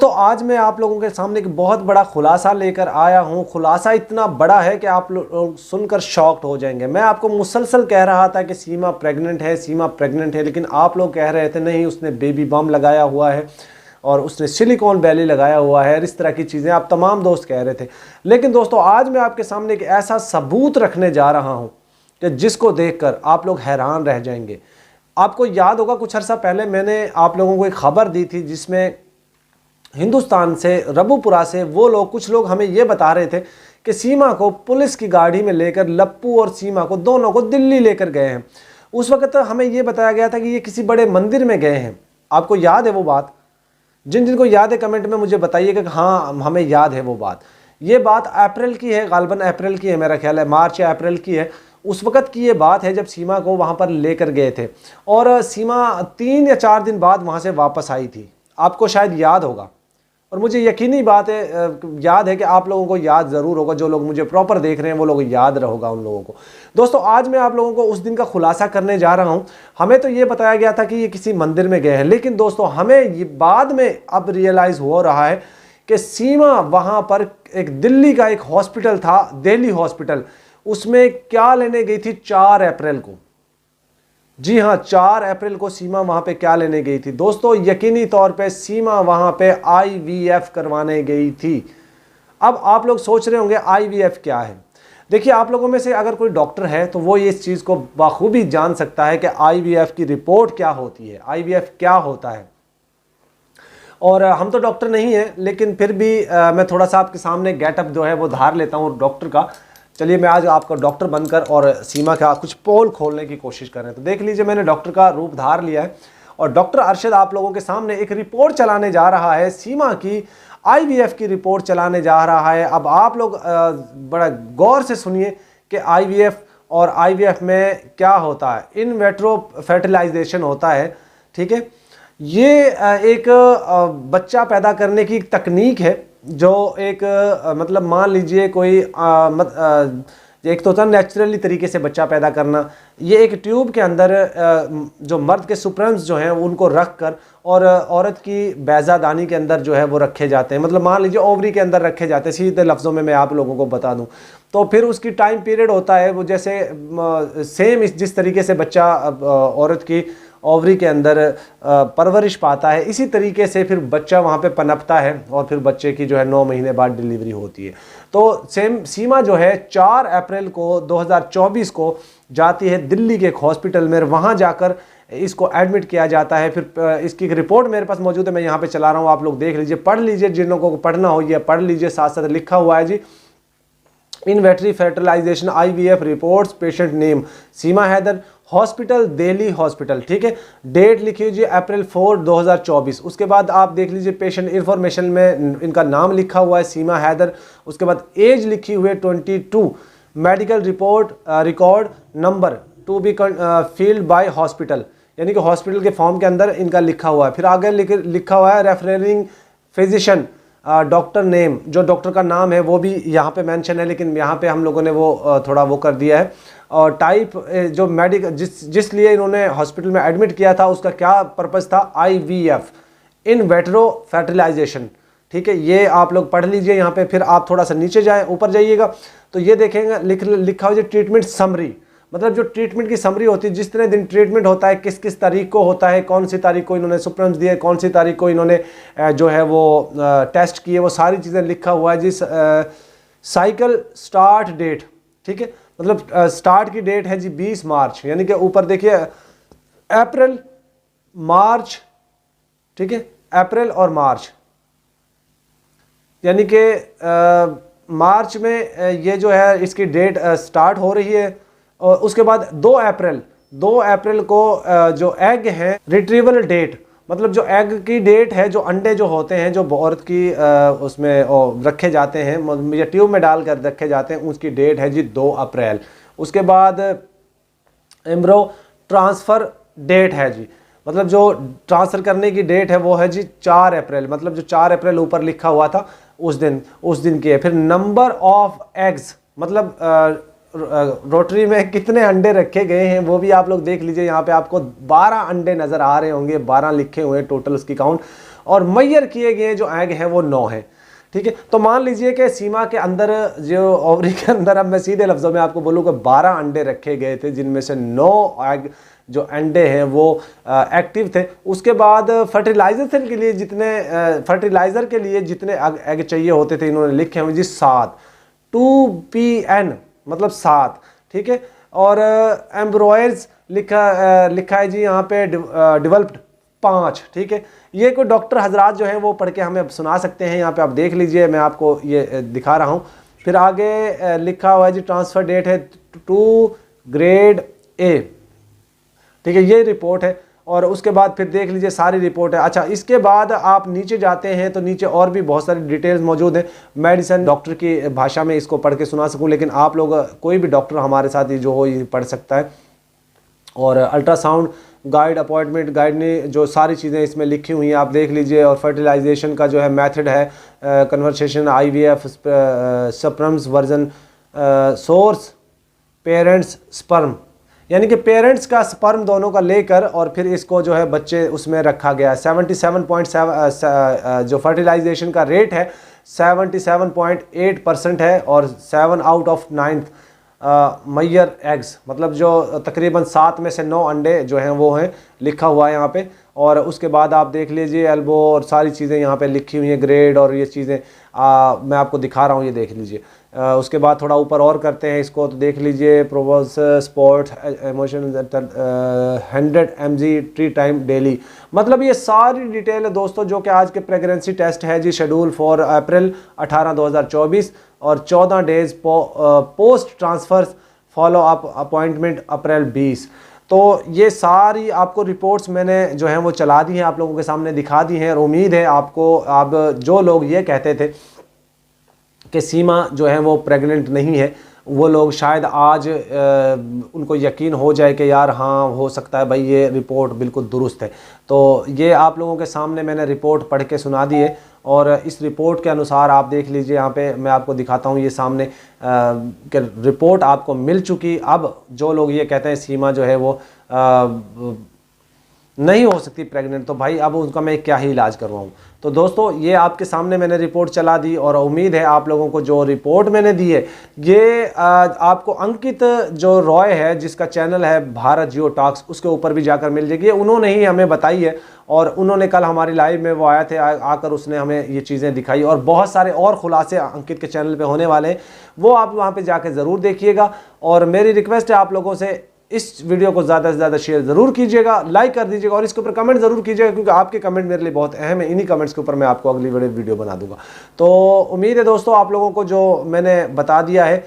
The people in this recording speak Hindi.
दोस्तों आज मैं आप लोगों के सामने एक बहुत बड़ा खुलासा लेकर आया हूं। खुलासा इतना बड़ा है कि आप लोग सुनकर शॉक्ड हो जाएंगे। मैं आपको मुसलसल कह रहा था कि सीमा प्रेग्नेंट है, सीमा प्रेग्नेंट है, लेकिन आप लोग कह रहे थे नहीं उसने बेबी बम लगाया हुआ है और उसने सिलिकॉन वैली लगाया हुआ है, इस तरह की चीज़ें आप तमाम दोस्त कह रहे थे। लेकिन दोस्तों आज मैं आपके सामने एक ऐसा सबूत रखने जा रहा हूँ कि जिसको देखकर आप लोग हैरान रह जाएंगे। आपको याद होगा कुछ अर्सा पहले मैंने आप लोगों को एक खबर दी थी जिसमें हिंदुस्तान से रबुपुरा से कुछ लोग हमें ये बता रहे थे कि सीमा को पुलिस की गाड़ी में लेकर लप्पू और सीमा को दोनों को दिल्ली लेकर गए हैं। उस वक्त हमें ये बताया गया था कि ये किसी बड़े मंदिर में गए हैं। आपको याद है वो बात? जिन जिनको याद है कमेंट में मुझे बताइएगा कि हाँ हमें याद है वो बात। ये बात अप्रैल की है, गालबन अप्रैल की है, मेरा ख्याल है मार्च या अप्रैल की है। उस वक्त की ये बात है जब सीमा को वहाँ पर लेकर गए थे और सीमा 3 या 4 दिन बाद वहाँ से वापस आई थी। आपको शायद याद होगा और मुझे यकीनी बात है याद है कि आप लोगों को याद ज़रूर होगा। जो लोग मुझे प्रॉपर देख रहे हैं वो लोग याद होगा उन लोगों को। दोस्तों आज मैं आप लोगों को उस दिन का खुलासा करने जा रहा हूं। हमें तो ये बताया गया था कि ये किसी मंदिर में गए हैं, लेकिन दोस्तों हमें ये बाद में अब रियलाइज़ हो रहा है कि सीमा वहाँ पर एक दिल्ली का एक हॉस्पिटल था, दिल्ली हॉस्पिटल, उसमें क्या लेने गई थी 4 अप्रैल को। जी हाँ, 4 अप्रैल को सीमा वहां पे क्या लेने गई थी दोस्तों? यकीनी तौर पे सीमा वहां पे आईवीएफ करवाने गई थी। अब आप लोग सोच रहे होंगे आईवीएफ क्या है। देखिए आप लोगों में से अगर कोई डॉक्टर है तो वो इस चीज़ को बखूबी जान सकता है कि आईवीएफ की रिपोर्ट क्या होती है, आईवीएफ क्या होता है। और हम तो डॉक्टर नहीं है, लेकिन फिर भी मैं थोड़ा सा आपके सामने गेटअप जो है वो धार लेता हूँ डॉक्टर का। चलिए मैं आज आपका डॉक्टर बनकर और सीमा का कुछ पोल खोलने की कोशिश कर रहे हैं। तो देख लीजिए मैंने डॉक्टर का रूप धार लिया है और डॉक्टर अरशद आप लोगों के सामने एक रिपोर्ट चलाने जा रहा है, सीमा की आईवीएफ की रिपोर्ट चलाने जा रहा है। अब आप लोग बड़ा गौर से सुनिए कि आईवीएफ और आईवीएफ में क्या होता है। इन वेट्रो फर्टिलाइजेशन होता है, ठीक है। ये एक बच्चा पैदा करने की तकनीक है जो एक मतलब मान लीजिए कोई एक तो होता है नेचुरली तरीके से बच्चा पैदा करना। ये एक ट्यूब के अंदर जो मर्द के सुप्रम्स जो हैं उनको रख कर और औरत की बैज़ादानी के अंदर जो है वो रखे जाते हैं। मतलब मान लीजिए ओवरी के अंदर रखे जाते हैं, सीधे लफ्ज़ों में मैं आप लोगों को बता दूं। तो फिर उसकी टाइम पीरियड होता है वो जैसे सेम जिस तरीके से बच्चा औरत की ओवरी के अंदर परवरिश पाता है, इसी तरीके से फिर बच्चा वहाँ पे पनपता है और फिर बच्चे की जो है 9 महीने बाद डिलीवरी होती है। तो सीमा जो है 4 अप्रैल को 2024 को जाती है दिल्ली के एक हॉस्पिटल में। वहाँ जाकर इसको एडमिट किया जाता है। फिर इसकी एक रिपोर्ट मेरे पास मौजूद है, मैं यहाँ पे चला रहा हूँ, आप लोग देख लीजिए, पढ़ लीजिए, जिन लोगों को पढ़ना हो ये पढ़ लीजिए। साथ साथ लिखा हुआ है जी, in vitro fertilization IVF reports, patient name Seema Haider, hospital Delhi hospital, ठीक है। डेट लिखी लीजिए अप्रैल 4 2024। उसके बाद आप देख लीजिए पेशेंट इंफॉर्मेशन में इनका नाम लिखा हुआ है सीमा हैदर। उसके बाद एज लिखी हुई है 22। Medical report record number to be filled by hospital, यानी कि हॉस्पिटल के फॉर्म के अंदर इनका लिखा हुआ है। फिर आगे लिखा हुआ है रेफरिंग फिजिशियन, डॉक्टर नेम, जो डॉक्टर का नाम है वो भी यहाँ पे मेंशन है, लेकिन यहाँ पे हम लोगों ने वो थोड़ा वो कर दिया है। और टाइप जो मेडिकल जिस लिए इन्होंने हॉस्पिटल में एडमिट किया था उसका क्या पर्पज़ था, आईवीएफ, इन वेट्रो फर्टिलाइजेशन, ठीक है। ये आप लोग पढ़ लीजिए यहाँ पे। फिर आप थोड़ा सा नीचे जाएँ, ऊपर जाइएगा तो ये देखेंगे लिखा हुआ है ट्रीटमेंट समरी, मतलब जो ट्रीटमेंट की समरी होती है, जिस तरह दिन ट्रीटमेंट होता है, किस किस तारीख को होता है, कौन सी तारीख को इन्होंने सुप्रम्स दिए, कौन सी तारीख को इन्होंने जो है वो टेस्ट किए, वो सारी चीज़ें लिखा हुआ है जी। साइकिल स्टार्ट डेट, ठीक है, मतलब स्टार्ट की डेट है जी 20 मार्च, यानी कि ऊपर देखिए अप्रैल मार्च, ठीक है, अप्रैल और मार्च, यानी कि मार्च में ये जो है इसकी डेट स्टार्ट हो रही है। और उसके बाद 2 अप्रैल को जो एग है रिट्रीवल डेट, मतलब जो एग की डेट है, जो अंडे जो होते हैं जो औरत की उसमें रखे जाते हैं या ट्यूब में डालकर रखे जाते हैं, उसकी डेट है जी 2 अप्रैल। उसके बाद एम्ब्रो ट्रांसफ़र डेट है जी, मतलब जो ट्रांसफ़र करने की डेट है वो है जी 4 अप्रैल, मतलब जो 4 अप्रैल ऊपर लिखा हुआ था उस दिन की है। फिर नंबर ऑफ एग्स, मतलब रोटरी में कितने अंडे रखे गए हैं वो भी आप लोग देख लीजिए। यहाँ पे आपको 12 अंडे नज़र आ रहे होंगे, 12 लिखे हुए हैं टोटल उसकी काउंट। और मैयर किए गए जो एग हैं वो 9 हैं। ठीक है, तो मान लीजिए कि सीमा के अंदर जो ओवरी के अंदर, अब मैं सीधे लफ्ज़ों में आपको बोलूँ कि 12 अंडे रखे गए थे, जिनमें से 9 एग जो अंडे हैं वो एक्टिव थे। उसके बाद फर्टिलाइजेशन के लिए जितने एग चाहिए होते थे इन्होंने लिखे हुए जी 7, 2PN मतलब 7। ठीक है, और एम्ब्रॉयर्स लिखा है जी यहाँ पे डेवलप्ड 5। ठीक है, ये कोई डॉक्टर हजरात जो हैं वो पढ़ के हमें सुना सकते हैं। यहाँ पे आप देख लीजिए, मैं आपको ये दिखा रहा हूँ। फिर आगे लिखा हुआ है जी ट्रांसफ़र डेट है 2 ग्रेड A। ठीक है, ये रिपोर्ट है, और उसके बाद फिर देख लीजिए सारी रिपोर्ट है। अच्छा, इसके बाद आप नीचे जाते हैं तो नीचे और भी बहुत सारी डिटेल्स मौजूद हैं। मेडिसिन डॉक्टर की भाषा में इसको पढ़ के सुना सकूं, लेकिन आप लोग कोई भी डॉक्टर हमारे साथ ही जो हो ये पढ़ सकता है। और अल्ट्रासाउंड गाइड, अपॉइंटमेंट गाइड ने जो सारी चीज़ें इसमें लिखी हुई हैं आप देख लीजिए। और फर्टिलाइजेशन का जो है मेथड है conversation, IVF, sperms version, source, parents sperm, यानी कि पेरेंट्स का स्पर्म दोनों का लेकर और फिर इसको जो है बच्चे उसमें रखा गया है। 77.7 जो फर्टिलाइजेशन का रेट है 77.8% है, और 7 आउट ऑफ 9 मैयर एग्स, मतलब जो तकरीबन 7 में से 9 अंडे जो हैं वो हैं, लिखा हुआ है यहाँ पे। और उसके बाद आप देख लीजिए एल्बो और सारी चीज़ें यहाँ पे लिखी हुई हैं, ग्रेड और ये चीज़ें मैं आपको दिखा रहा हूँ, ये देख लीजिए। उसके बाद थोड़ा ऊपर और करते हैं इसको, तो देख लीजिए प्रोवोस स्पोर्ट इमोशन 100 mg ट्री टाइम डेली, मतलब ये सारी डिटेल है दोस्तों जो कि आज के प्रेगनेंसी टेस्ट है जी। शेड्यूल फॉर अप्रैल 18 2024 और 14 days post transfer follow up appointment April 20। तो ये सारी आपको रिपोर्ट्स मैंने जो है वो चला दी हैं, आप लोगों के सामने दिखा दी हैं। और उम्मीद है आपको, अब जो लोग ये कहते थे कि सीमा जो है वो प्रेग्नेंट नहीं है, वो लोग शायद आज उनको यकीन हो जाए कि यार हाँ हो सकता है भाई ये रिपोर्ट बिल्कुल दुरुस्त है। तो ये आप लोगों के सामने मैंने रिपोर्ट पढ़ के सुना दी है, और इस रिपोर्ट के अनुसार आप देख लीजिए यहाँ पे मैं आपको दिखाता हूँ ये सामने कि रिपोर्ट आपको मिल चुकी। अब जो लोग ये कहते हैं सीमा जो है वो नहीं हो सकती प्रेग्नेंट, तो भाई अब उनका मैं क्या ही इलाज करवाऊँ। तो दोस्तों ये आपके सामने मैंने रिपोर्ट चला दी, और उम्मीद है आप लोगों को जो रिपोर्ट मैंने दी है ये आपको अंकित जो रॉय है जिसका चैनल है भारत जियो टॉक्स, उसके ऊपर भी जाकर मिल जाएगी। उन्होंने ही हमें बताई है, और उन्होंने कल हमारी लाइव में वो आया थे, आकर उसने हमें ये चीज़ें दिखाई, और बहुत सारे और खुलासे अंकित के चैनल पे होने वाले हैं, वो आप वहाँ पे जाकर ज़रूर देखिएगा। और मेरी रिक्वेस्ट है आप लोगों से, इस वीडियो को ज़्यादा से ज़्यादा शेयर ज़रूर कीजिएगा, लाइक कर दीजिएगा, और इसके ऊपर कमेंट ज़रूर कीजिएगा, क्योंकि आपके कमेंट मेरे लिए बहुत अहम है। इन्हीं कमेंट्स के ऊपर मैं आपको अगली वीडियो बना दूंगा। तो उम्मीद है दोस्तों आप लोगों को जो मैंने बता दिया है